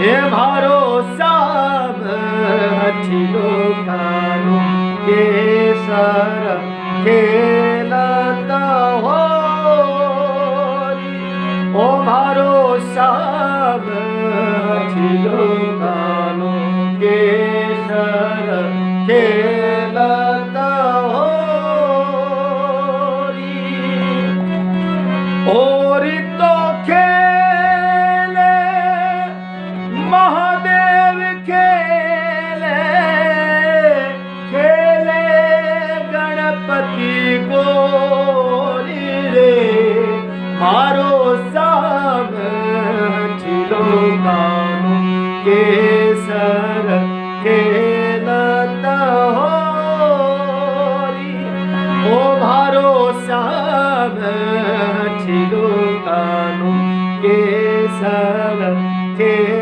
એ મારો શ્યામ હઠીલો કાનો કેસર ખેલતા હોરી ઓ મારો શ્યામ હઠીલો કાનો કેસર ખેલતા હોરી ઓરી તો ખેલે મહાદેવ ખેલે ખેલે ગણપતિ ગોરી રે મારો શ્યામ હઠીલો કાનો કેસર ખેલતા હોરી ઓ મારો શ્યામ હઠીલો કાનો કેસર ખેલતા